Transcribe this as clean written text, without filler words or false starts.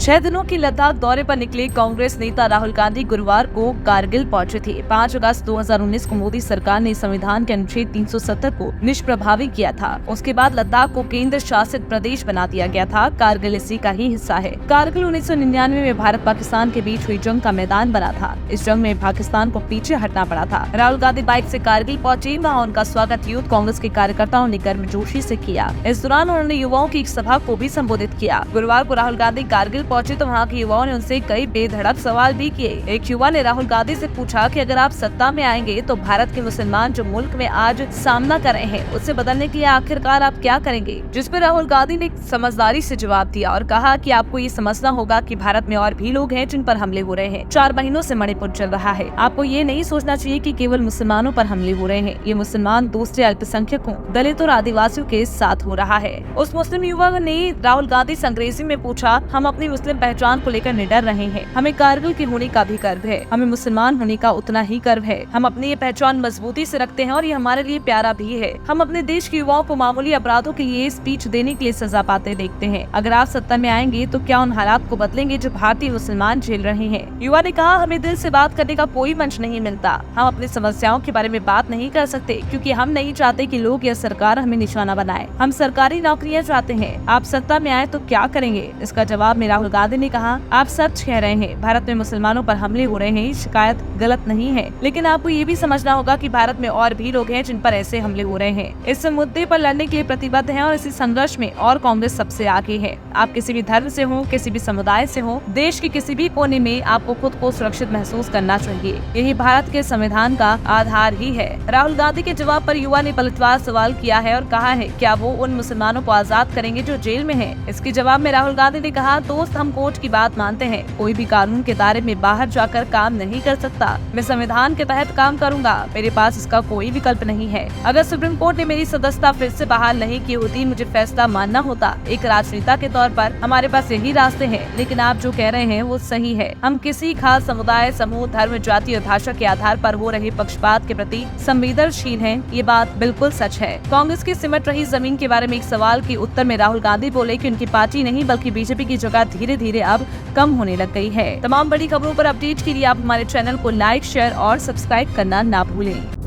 6 दिनों की लद्दाख दौरे पर निकले कांग्रेस नेता राहुल गांधी गुरुवार को कारगिल पहुंचे थे। 5 अगस्त 2019 को मोदी सरकार ने संविधान के अनुच्छेद 370 को निष्प्रभावी किया था। उसके बाद लद्दाख को केंद्र शासित प्रदेश बना दिया गया था। कारगिल इसी का ही हिस्सा है। कारगिल 1999 में भारत पाकिस्तान के बीच हुई जंग का मैदान बना था। इस जंग में पाकिस्तान को पीछे हटना पड़ा था। राहुल गांधी बाइक से कारगिल पहुंचे। वहाँ उनका स्वागत यूथ कांग्रेस के कार्यकर्ताओं ने गर्मजोशी से किया। इस दौरान उन्होंने युवाओं की एक सभा को भी संबोधित किया। गुरुवार को राहुल गांधी कारगिल पहुंचे तो वहाँ के युवाओं ने उनसे कई बेधड़क सवाल भी किए। एक युवा ने राहुल गांधी से पूछा कि अगर आप सत्ता में आएंगे तो भारत के मुसलमान जो मुल्क में आज सामना कर रहे हैं उससे बदलने के लिए आखिरकार आप क्या करेंगे। जिस पर राहुल गांधी ने समझदारी से जवाब दिया और कहा कि आपको ये समझना होगा कि भारत में और भी लोग हैं जिन पर हमले हो रहे हैं। 4 महीनों से मणिपुर चल रहा है। आपको ये नहीं सोचना चाहिए कि केवल मुसलमानों पर हमले हो रहे हैं। ये मुसलमान दूसरे अल्पसंख्यकों, दलितों और आदिवासियों के साथ हो रहा है। उस मुस्लिम युवक ने राहुल गांधी से अंग्रेजी में पूछा, हम अपनी मुस्लिम पहचान को लेकर निडर रहे हैं। हमें कारगिल के होने का भी गर्व है। हमें मुसलमान होने का उतना ही गर्व है। हम अपनी ये पहचान मजबूती से रखते हैं और ये हमारे लिए प्यारा भी है। हम अपने देश के युवाओं को मामूली अपराधों के लिए स्पीच देने के लिए सजा पाते देखते हैं। अगर आप सत्ता में आएंगे तो क्या उन हालात को बदलेंगे जो भारतीय मुसलमान झेल रहे हैं। युवा ने कहा, हमें दिल से बात करने का कोई मंच नहीं मिलता। हम अपनी समस्याओं के बारे में बात नहीं कर सकते क्योंकि हम नहीं चाहते कि लोग या सरकार हमें निशाना बनाए। हम सरकारी नौकरियां चाहते हैं। आप सत्ता में आए तो क्या करेंगे। इसका जवाब में राहुल गांधी ने कहा, आप सच कह रहे हैं। भारत में मुसलमानों पर हमले हो रहे हैं। शिकायत गलत नहीं है, लेकिन आपको ये भी समझना होगा कि भारत में और भी लोग हैं जिन पर ऐसे हमले हो रहे हैं। इस मुद्दे पर लड़ने के लिए प्रतिबद्ध हैं और इसी संघर्ष में और कांग्रेस सबसे आगे है। आप किसी भी धर्म से हो, किसी भी समुदाय से हो, देश के किसी भी कोने में आपको खुद को सुरक्षित महसूस करना चाहिए। यही भारत के संविधान का आधार ही है। राहुल गांधी के जवाब पर युवा ने पलटवार सवाल किया है और कहा है, क्या वो उन मुसलमानों को आजाद करेंगे जो जेल में हैं? इसके जवाब में राहुल गांधी ने कहा, दोस्त, हम कोर्ट की बात मानते हैं। कोई भी कानून के दायरे में बाहर जाकर काम नहीं कर सकता। मैं संविधान के तहत काम करूंगा। मेरे पास इसका कोई विकल्प नहीं है। अगर सुप्रीम कोर्ट ने मेरी सदस्यता फिर से बहाल नहीं की होती, मुझे फैसला मानना होता। एक राजनेता के तौर पर हमारे पास यही रास्ते हैं। लेकिन आप जो कह रहे हैं वो सही है। हम किसी खास समुदाय, समूह, धर्म, जाति और भाषा के आधार पर हो रहे पक्षपात के प्रति संवेदनशील हैं। ये बात बिल्कुल सच है। कांग्रेस की सिमट रही जमीन के बारे में एक सवाल के उत्तर में राहुल गांधी बोले कि उनकी पार्टी नहीं बल्कि बीजेपी की जगह धीरे धीरे अब कम होने लग गई है। तमाम बड़ी खबरों पर अपडेट के लिए आप हमारे चैनल को लाइक, शेयर और सब्सक्राइब करना ना भूलें।